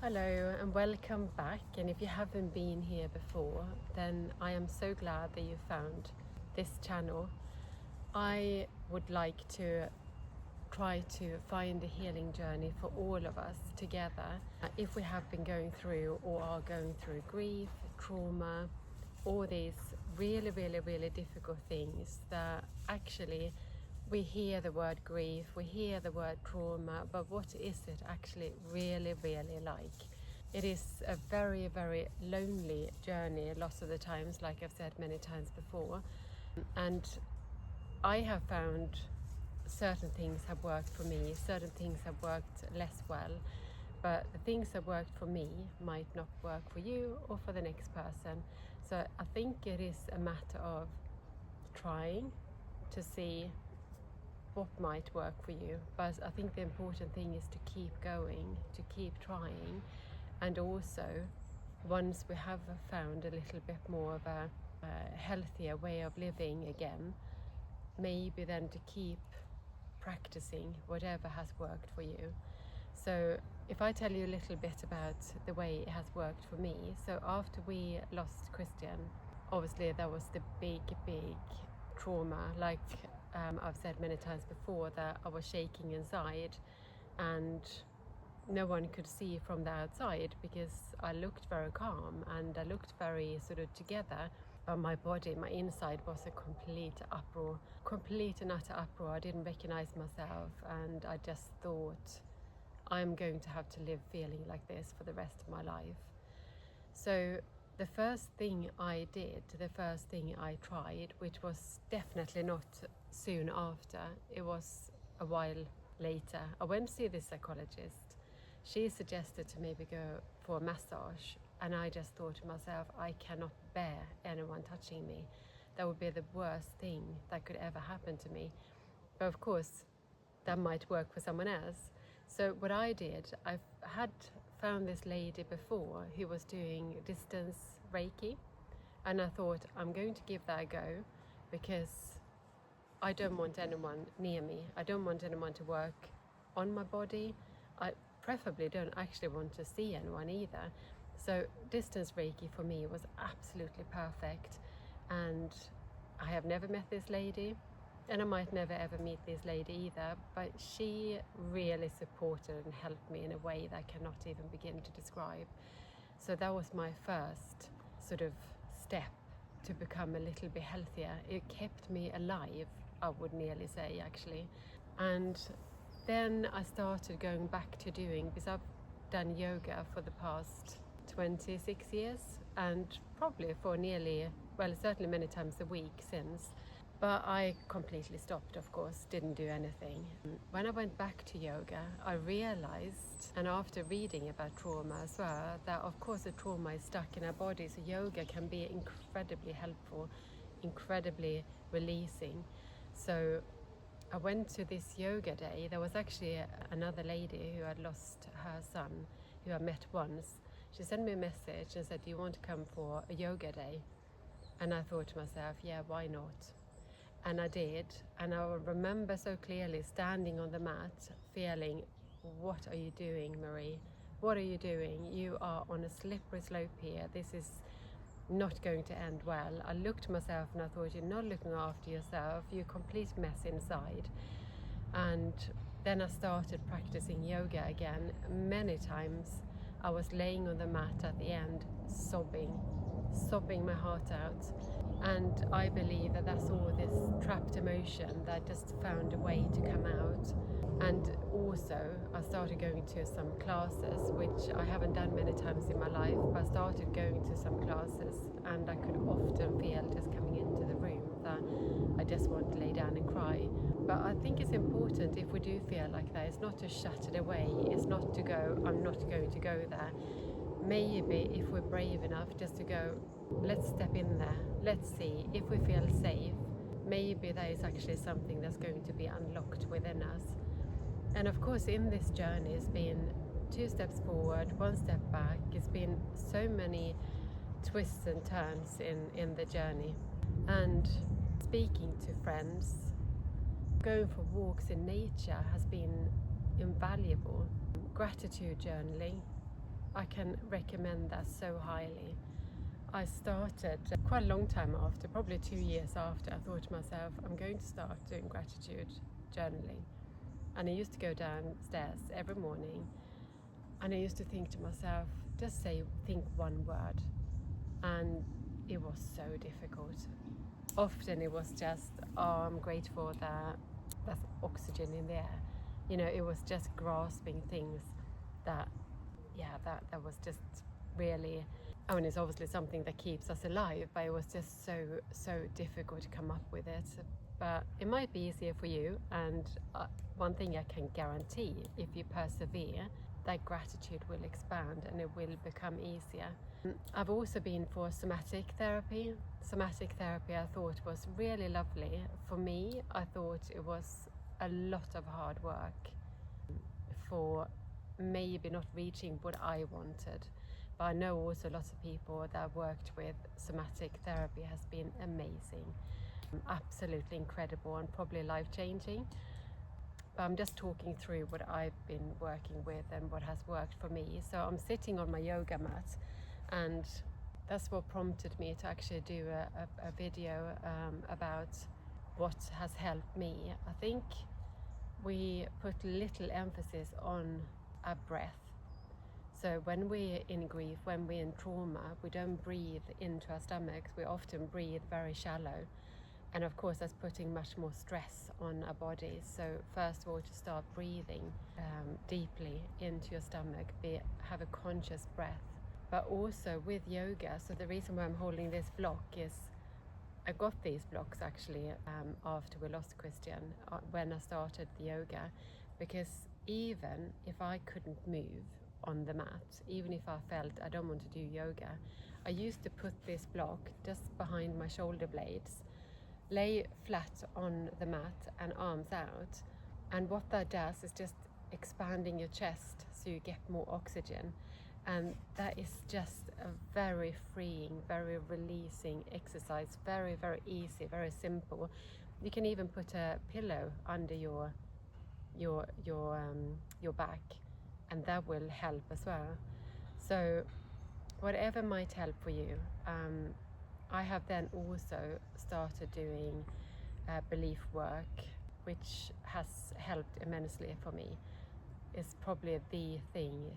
Hello and welcome back. And if you haven't been here before, then I am so glad that you found this channel. I would like to try to find a healing journey for all of us together. If we have been going through or are going through grief, trauma, all these really difficult things that actually we hear the word grief, we hear the word trauma, but what is it actually really like? It is a very lonely journey lots of the times, like I've said many times before. And I have found certain things have worked for me, certain things have worked less well, but the things that worked for me might not work for you or for the next person. So I think it is a matter of trying to see what might work for you, but I think the important thing is to keep going, to keep trying, and also once we have found a little bit more of a healthier way of living again, maybe then to keep practicing whatever has worked for you. So if I tell you a little bit about the way it has worked for me. So after we lost Christian, obviously that was the big trauma. Like I've said many times before, that I was shaking inside and no one could see from the outside because I looked very calm and I looked very sort of together, but my body, my inside was a complete uproar, complete and utter uproar. I didn't recognize myself and I just thought, I'm going to have to live feeling like this for the rest of my life. So the first thing I did, the first thing I tried, which was definitely not soon after, it was a while later, I went to see this psychologist. She suggested to maybe go for a massage, and I just thought to myself, I cannot bear anyone touching me. That would be the worst thing that could ever happen to me. But of course, that might work for someone else. So what I did, I had found this lady before who was doing distance Reiki, and I thought, I'm going to give that a go because I don't want anyone near me. I don't want anyone to work on my body. I preferably don't actually want to see anyone either. So distance Reiki for me was absolutely perfect, and I have never met this lady, and I might never ever meet this lady either, but she really supported and helped me in a way that I cannot even begin to describe. So that was my first sort of step to become a little bit healthier. It kept me alive, I would nearly say, actually. And then I started going back to doing, because I've done yoga for the past 26 years, and probably for nearly, well, certainly many times a week since. But I completely stopped, of course, didn't do anything. When I went back to yoga, I realized, and after reading about trauma as well, that of course the trauma is stuck in our body, so yoga can be incredibly helpful, incredibly releasing. So I went to this yoga day. There was actually another lady who had lost her son, who I met once. She sent me a message and said, do you want to come for a yoga day? And I thought to myself, yeah, why not? And I did, and I remember so clearly standing on the mat feeling, what are you doing, Marie? What are you doing? You are on a slippery slope here. This is not going to end well. I looked at myself and I thought, you're not looking after yourself, you're a complete mess inside. And then I started practicing yoga again. Many times I was laying on the mat at the end, sobbing my heart out. And I believe that that's all this trapped emotion that just found a way to come out. And also I started going to some classes, which I haven't done many times in my life, but I started going to some classes and I could often feel just coming into the room that I just want to lay down and cry. But I think it's important, if we do feel like that, it's not to shut it away, it's not to go, I'm not going to go there. Maybe if we're brave enough just to go, let's step in there, let's see, if we feel safe, maybe that is actually something that's going to be unlocked within us. And of course in this journey it's been 2 steps forward, 1 step back. It's been so many twists and turns in the journey. And speaking to friends, going for walks in nature has been invaluable. Gratitude journaling, I can recommend that so highly. I started quite a long time after, probably 2 years after. I thought to myself, I'm going to start doing gratitude journaling. And I used to go downstairs every morning, and I used to think to myself, just think one word. And it was so difficult. Often it was just, oh, I'm grateful that there's oxygen in the air. You know, it was just grasping things that was just really, I mean, it's obviously something that keeps us alive, but it was just so difficult to come up with it. But it might be easier for you, and one thing I can guarantee, if you persevere, that gratitude will expand and it will become easier. I've also been for somatic therapy. Somatic therapy I thought was really lovely. For me, I thought it was a lot of hard work for maybe not reaching what I wanted. But I know also lots of people that I've worked with, somatic therapy has been amazing. Absolutely incredible and probably life-changing. But I'm just talking through what I've been working with and what has worked for me. So I'm sitting on my yoga mat, and that's what prompted me to actually do a video about what has helped me. I think we put little emphasis on our breath. So when we're in grief, when we're in trauma, we don't breathe into our stomachs. We often breathe very shallow. And of course, that's putting much more stress on our bodies. So first of all, to start breathing deeply into your stomach, have a conscious breath. But also with yoga, so the reason why I'm holding this block is I got these blocks actually after we lost Christian, when I started the yoga, because even if I couldn't move on the mat, even if I felt I don't want to do yoga, I used to put this block just behind my shoulder blades, lay flat on the mat and arms out, and what that does is just expanding your chest so you get more oxygen. And that is just a very freeing, very releasing exercise. Very, very easy, very simple. You can even put a pillow under your back, and that will help as well. So whatever might help for you. I have then also started doing belief work, which has helped immensely for me. It's probably the thing.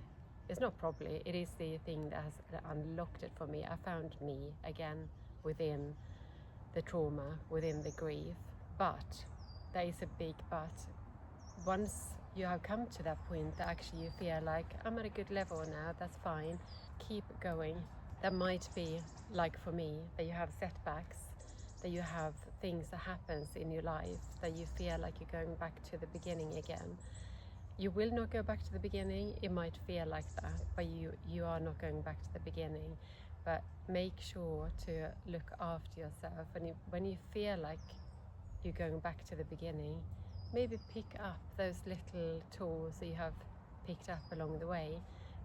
It's not probably, it is the thing that has unlocked it for me. I found me again within the trauma, within the grief. But there is a big but. Once you have come to that point that actually you feel like, I'm at a good level now, that's fine, keep going. That might be like for me, that you have setbacks, that you have things that happens in your life, that you feel like you're going back to the beginning again. You will not go back to the beginning. It might feel like that, but you are not going back to the beginning. But make sure to look after yourself. And when you feel like you're going back to the beginning, maybe pick up those little tools that you have picked up along the way,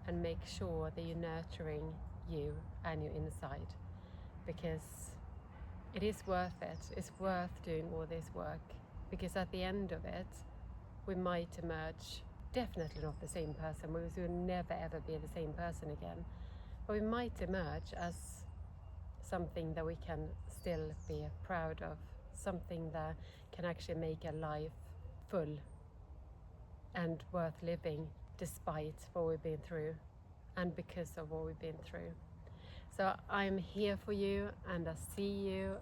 and make sure that you're nurturing you and your inside, because it is worth it. It's worth doing all this work, because at the end of it, we might emerge, definitely not the same person, because we will never ever be the same person again, but we might emerge as something that we can still be proud of, something that can actually make a life full and worth living, despite what we've been through and because of what we've been through. So I'm here for you, and I see you,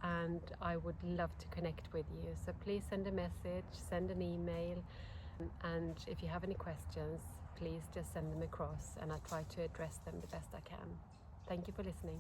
and I would love to connect with you. So please send a message, send an email, and if you have any questions, please just send them across, and I'll try to address them the best I can. Thank you for listening.